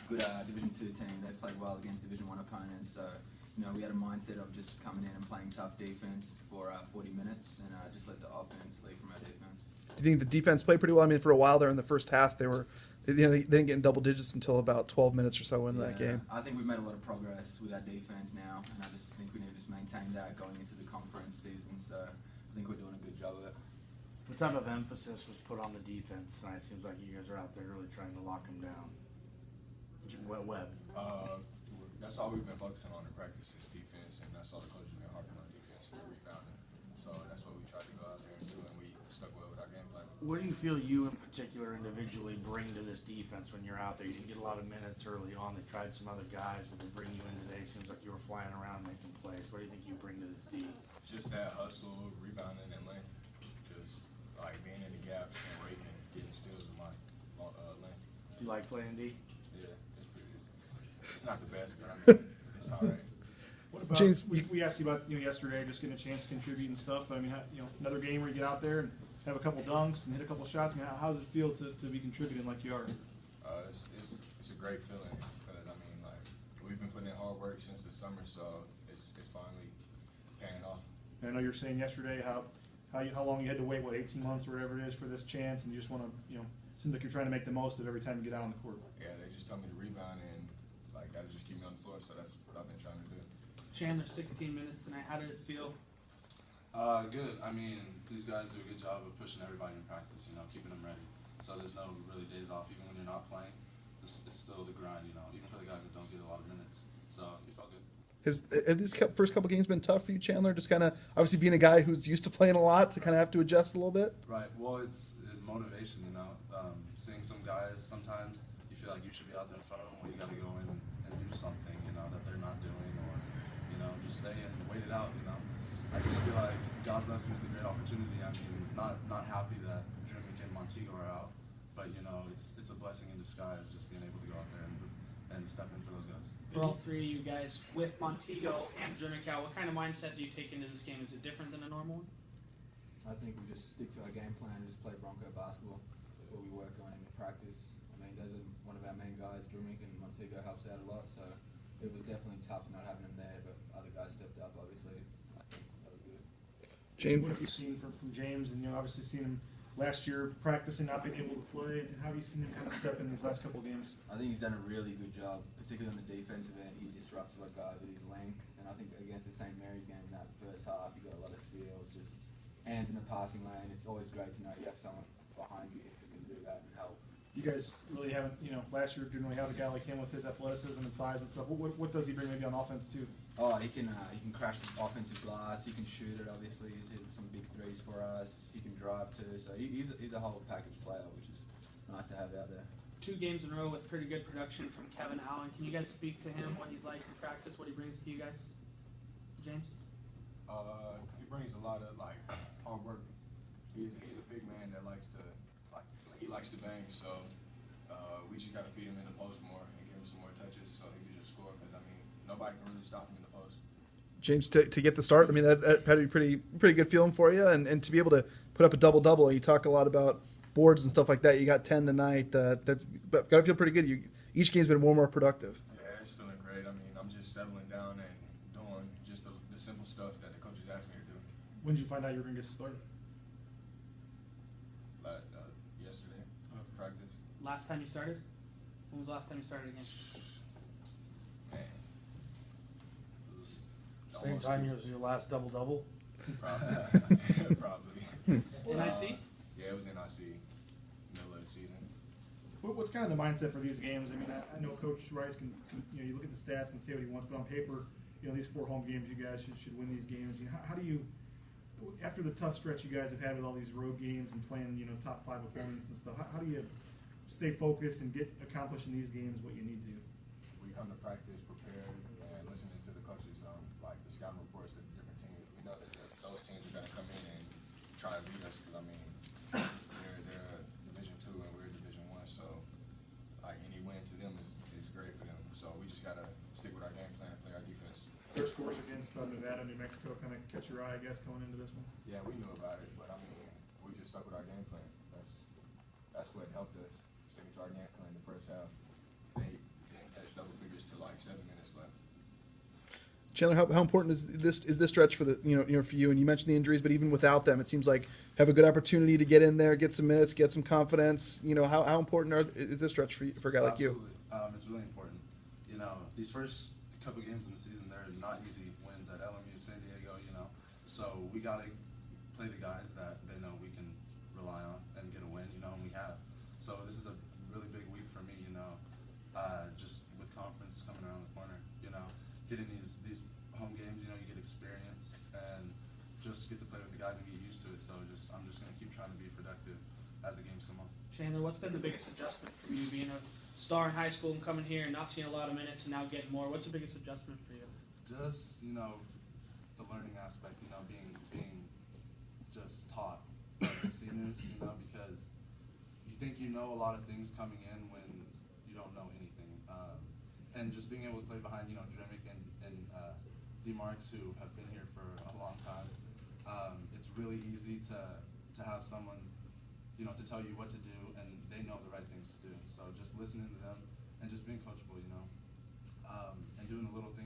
good Division II team. They played well against Division I opponents. So, we had a mindset of just coming in and playing tough defense for 40 minutes and just let the offense lead from our defense. Do you think the defense played pretty well? I mean, for a while there in the first half, they didn't get in double digits until about 12 minutes or so in that game. I think we've made a lot of progress with our defense now, and I just think we need to just maintain that going into the conference season. So I think we're doing a good job of it. What type of emphasis was put on the defense tonight? It seems like you guys are out there really trying to lock them down. Webb. That's all we've been focusing on in practice is defense, and that's all the coaches have been harping on defense and rebounding. So that's what we tried to go out there and do, and we stuck well with our game plan. What do you feel you in particular individually bring to this defense when you're out there? You didn't get a lot of minutes early on. They tried some other guys, but they bring you in today. Seems like you were flying around making plays. What do you think you bring to this D? Just that hustle, rebounding, and length. Just like being in the gaps and waiting and getting steals with my length. Do you like playing D? Yeah, it's not the best, but I mean, it's all right. What about, James, we asked you about yesterday, just getting a chance to contribute and stuff. But I mean, another game where you get out there and have a couple dunks and hit a couple shots. I mean, how does it feel to be contributing like you are? It's a great feeling because I mean, like we've been putting in hard work since the summer, so it's finally paying off. And I know you were saying yesterday how long you had to wait, 18 months or whatever it is for this chance, and you just want to, seems like you're trying to make the most of every time you get out on the court. Yeah, they just told me to rebound and like that'll just keep me on the floor, so that's what I've been trying to do. Chandler, 16 minutes tonight. How did it feel? Good. I mean, these guys do a good job of pushing everybody in practice, keeping them ready. So there's no really days off, even when you're not playing. It's still the grind, even for the guys that don't get a lot of minutes. So it felt good. Have these first couple games been tough for you, Chandler? Just kind of, obviously being a guy who's used to playing a lot, to kind of have to adjust a little bit? Right. Well, it's motivation, seeing some guys, sometimes you feel like you should be out there in front of them when you got to go in and do something, that they're not doing, or, just stay and wait it out, I just feel like God blessed me with a great opportunity. I mean, not happy that Drimic and Montego are out, but, it's a blessing in disguise just being able to go out there and step in for those guys. For all three of you guys, with Montego and Drimic out, what kind of mindset do you take into this game? Is it different than a normal one? I think we just stick to our game plan, just play Bronco basketball, what we work on in practice. I mean, those are one of our main guys. Drimic and Montego helps out a lot, so it was definitely tough not having them there, but other guys stepped up, obviously. I think that was good. James, What have you seen from James? And obviously seen him last year practicing, not being able to play. And how have you seen him kind of step in these last couple of games? I think he's done a really good job, particularly on the defensive end. He disrupts like guys with his length, and I think against the St. Mary's game in that first half, he got a lot of steals, just hands in the passing lane. It's always great to know you have someone behind you who can do that and help. You guys really haven't, last year didn't really have a guy like him with his athleticism and size and stuff. What does he bring maybe on offense too? Oh, he can crash the offensive glass. He can shoot it. Obviously, he's hit some big threes for us. He can drive too. So he's a whole package player, which is nice to have out there. 2 games in a row with pretty good production from Kevin Allen. Can you guys speak to him, what he's like in practice, what he brings to you guys? James? He brings a lot of hard work. He's a big man that likes to bang. So we just gotta feed him in the post more and give him some more touches so he can just score. Because I mean, nobody can really stop him in the post. James, to get the start, I mean, that had to be pretty good feeling for you, and to be able to put up a double-double. You talk a lot about boards and stuff like that. You got 10 tonight. That's got to feel pretty good. Each game's been more productive. Yeah, it's feeling great. I mean, I'm just settling down and doing just the simple stuff that the coaches asked me to do. When did you find out you were going to get started? Yesterday, practice. Last time you started? When was the last time you started again? Man. Same Almost time two- as your last double-double? Probably. Probably. NIC? Yeah, it was NIC, middle of the season. What's kind of the mindset for these games? I mean, I know Coach Rice can you look at the stats and say what he wants, but on paper, these 4 home games, you guys should win these games. How do you, after the tough stretch you guys have had with all these road games and playing, top 5 opponents and stuff, how do you stay focused and accomplish in these games what you need to? We come to practice prepared and listening to the coaches, like the scouting reports of the different teams. We know that those teams are going to come in and try and beat us because, I mean, they're Division II and we're Division I, so any win to them is great for them. So we just got to stick with our game plan, play our defense. Their scores against Nevada, New Mexico kind of catch your eye, I guess, going into this one? Yeah, we knew about it, but I mean, we just stuck with our game plan. That's what helped us, sticking to our game plan in the first half. They Chandler, how important is this stretch for the for you? And you mentioned the injuries, but even without them, it seems like have a good opportunity to get in there, get some minutes, get some confidence. How important is this stretch for a guy like you? Absolutely, it's really important. These first couple games in the season, they're not easy wins at LMU, San Diego. So we gotta play the guys that they know we can rely on and get a win. And we have. So this is a really big week for me. Just with conference coming around the corner. Getting these home games, you get experience and just get to play with the guys and get used to it. So I'm just going to keep trying to be productive as the games come on. Chandler, what's been the biggest adjustment for you being a star in high school and coming here and not seeing a lot of minutes and now getting more? What's the biggest adjustment for you? Just, the learning aspect, being just taught by the seniors, because you think you know a lot of things coming in when you don't know anything. And just being able to play behind, Dremick and DeMarks, who have been here for a long time, it's really easy to have someone, to tell you what to do, and they know the right things to do. So just listening to them and just being coachable, and doing the little things